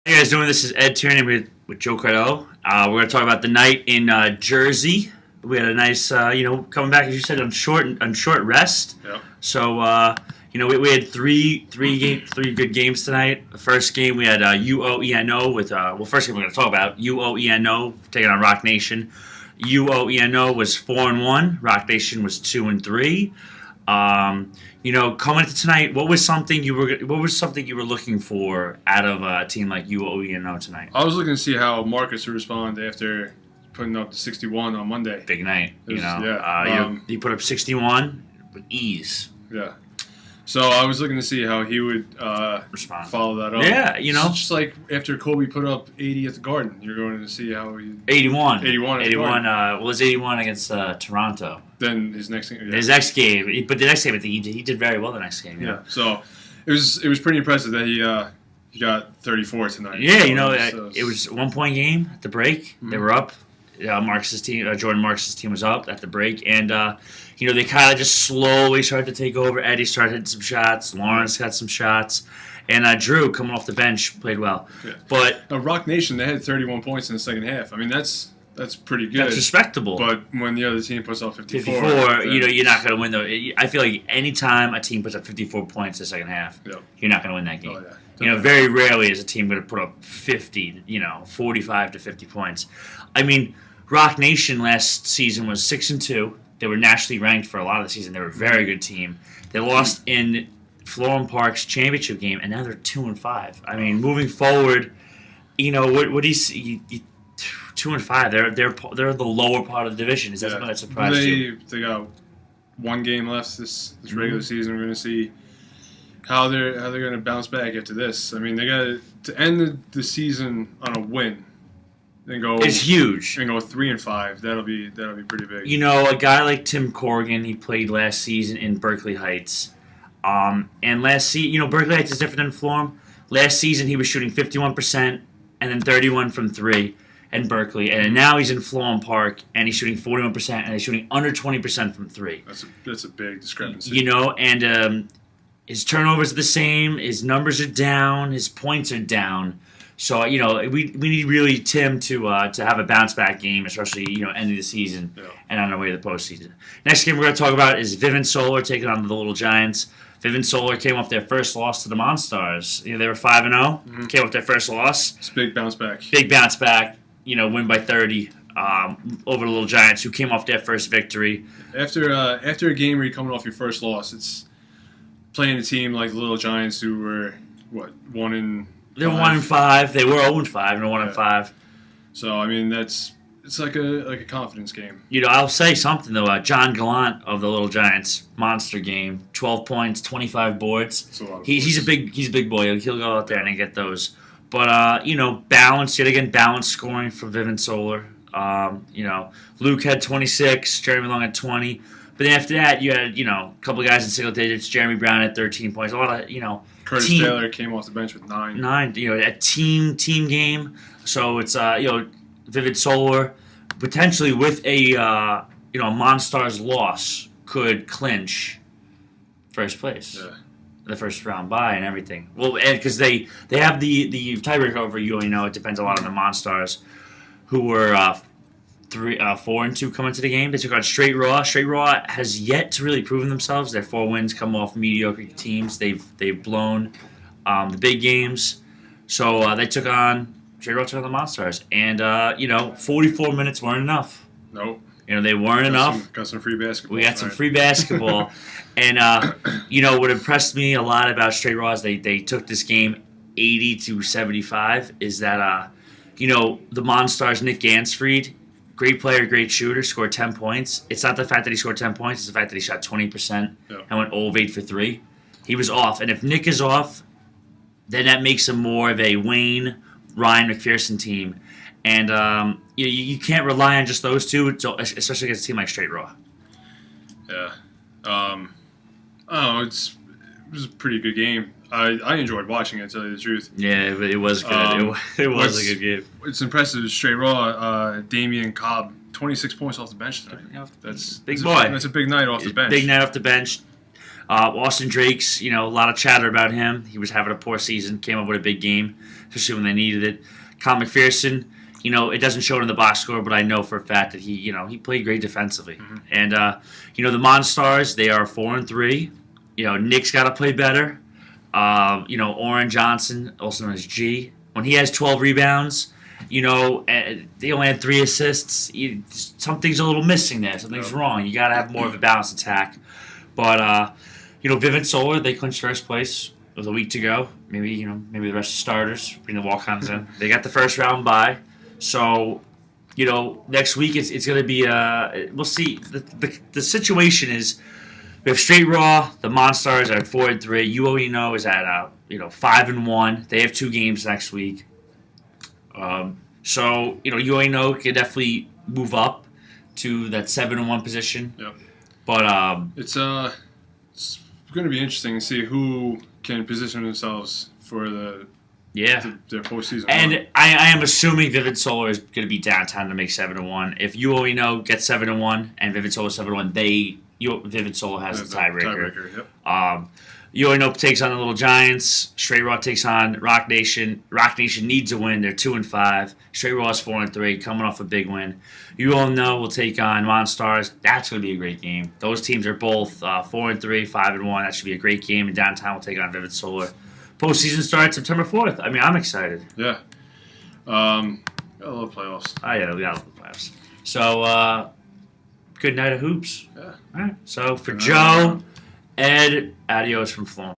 How you guys doing? This is Ed Tierney with Joe Credo. We're going to talk about the night in Jersey. We had a nice, coming back, as you said, on short rest. Yeah. So, we had three good games tonight. The first game we had UOENO with, first game we're going to talk about, UOENO taking on Rock Nation. UOENO was 4-1. Rock Nation was 2-3. Coming into tonight, what was something you were looking for out of a team like UOENO tonight? I was looking to see how Marcus would respond after putting up the 61 on Monday. Big night, Yeah. He put up 61 with ease. Yeah. So I was looking to see how he would Respond. follow that up. Yeah, It's just like after Kobe put up 80 at the Garden, you're going to see how he. 81. 81 at the 81. Garden. It was 81 against Toronto. Then his next game. His next game, but the next game, I think he did very well. The next game. Yeah. So it was pretty impressive that he got 34 tonight. Yeah, So it was a 1-point game at the break. Mm-hmm. They were up. Marcus's team, Jordan Marcus's team was up at the break, and they kind of just slowly started to take over. Eddie started hitting some shots. Lawrence had some shots, and Drew coming off the bench played well. Yeah. But Rock Nation, they had 31 points in the second half. I mean, that's pretty good. that's respectable. But when the other team puts up 54, 54, you're not going to win though. I feel like any time a team puts up 54 points in the second half, Yep. you're not going to win that game. Oh, yeah. Very rarely is a team going to put up 50, 45 to 50 points. I mean, Rock Nation last season was 6-2. They were nationally ranked for a lot of the season. They were a very good team. They lost in Florham Park's championship game, and now they're 2-5. I mean, moving forward, what do you see? 2-5. They're the lower part of the division. Is that something that surprised you? They got one game left this regular season. We're going to see how they're going to bounce back after this. I mean, they got to end the season on a win. And go. It's huge. And go 3-5. That'll be pretty big. A guy like Tim Corrigan, he played last season in Berkeley Heights. And last season, Berkeley Heights is different than Florham. Last season, he was shooting 51% and then 31 from three in Berkeley. And now he's in Florham Park, and he's shooting 41%, and he's shooting under 20% from three. That's a big discrepancy. And his turnovers are the same. His numbers are down. His points are down. So, we need really Tim to have a bounce-back game, especially, end of the season and on our way to the postseason. Next game we're going to talk about is Vivint Solar taking on the Little Giants. Vivint Solar came off their first loss to the Monstars. They were 5-0, came off their first loss. It's a big bounce-back. Big bounce-back, win by 30 over the Little Giants, who came off their first victory. After a game where you're coming off your first loss, it's playing a team like the Little Giants who were, 1-5? They're 1-5. They were 0-5 and 1-5. So I mean, it's like a confidence game. I'll say something though. John Gallant of the Little Giants, monster game. 12 points, 25 boards. He's a big boy. He'll go out there and get those. But balanced scoring for Vivint Solar. Luke had 26, Jeremy Long had 20. But then after that, you had a couple of guys in single digits. Jeremy Brown had 13 points. A lot of Curtis Taylor came off the bench with 9. A team game. So it's Vivint Solar potentially with a Monstars loss could clinch first place. Yeah. The first round bye and everything. Well, because they have the tiebreaker over it depends a lot on the Monstars, who were 4-2 coming to the game. They took on Straight Raw. Straight Raw has yet to really proven themselves. Their 4 wins come off mediocre teams. They've blown the big games. So they took on Straight Raw, took on the Monstars, and 44 minutes weren't enough. Nope. They weren't enough. Got some free basketball. We got some free basketball, and what impressed me a lot about Straight Raw is they took this game 80-75. Is that the Monstars Nick Gansfried. Great player, great shooter, scored 10 points. It's not the fact that he scored 10 points, it's the fact that he shot 20% and went 0 of 8 for 3. He was off. And if Nick is off, then that makes him more of a Wayne, Ryan McPherson team. And you can't rely on just those two, especially against a team like Straight Raw. Yeah. It was a pretty good game. I enjoyed watching it, to tell you the truth. Yeah, it was good. It was a good game. It's impressive. Straight Raw, Damian Cobb, 26 points off the bench tonight. That's big boy. That's a big night off the bench. Big night off the bench. Austin Drake's, a lot of chatter about him. He was having a poor season, came up with a big game, especially when they needed it. Kyle McPherson, it doesn't show it in the box score, but I know for a fact that he played great defensively. Mm-hmm. And the Monstars, they are 4-3. Nick's got to play better. Oren Johnson, also known as G, when he has 12 rebounds, they only had 3 assists. Something's a little missing there. Something's wrong. You got to have more of a balanced attack. But Vivint Solar, they clinched first place. It was a week to go. Maybe the rest of the starters bring the walk-ons in. They got the first round bye. So, next week it's going to be we'll see. The situation is we have Straight Raw. The Monstars are at 4-3. You already know is at 5-1. They have 2 games next week. So you already know can definitely move up to that 7-1 position. Yep. But it's going to be interesting to see who can position themselves for their postseason. And I am assuming Vivint Solar is going to be downtown to make 7-1. If you already know gets 7-1 and Vivint Solar 7-1, Vivint Solar has the tiebreaker. Yep. You already know takes on the Little Giants. Straight Raw takes on Rock Nation. Rock Nation needs a win. They're 2-5. Straight Raw is 4-3, coming off a big win. You all know we'll take on Monstars. That's going to be a great game. Those teams are both 4-3, 5-1. That should be a great game. And downtown we'll take on Vivint Solar. Postseason starts September 4th. I mean, I'm excited. Yeah. I love playoffs. Oh, yeah, we got to love the playoffs. So, good night of hoops. Yeah. All right. So, for Joe, Ed, adios from Florence.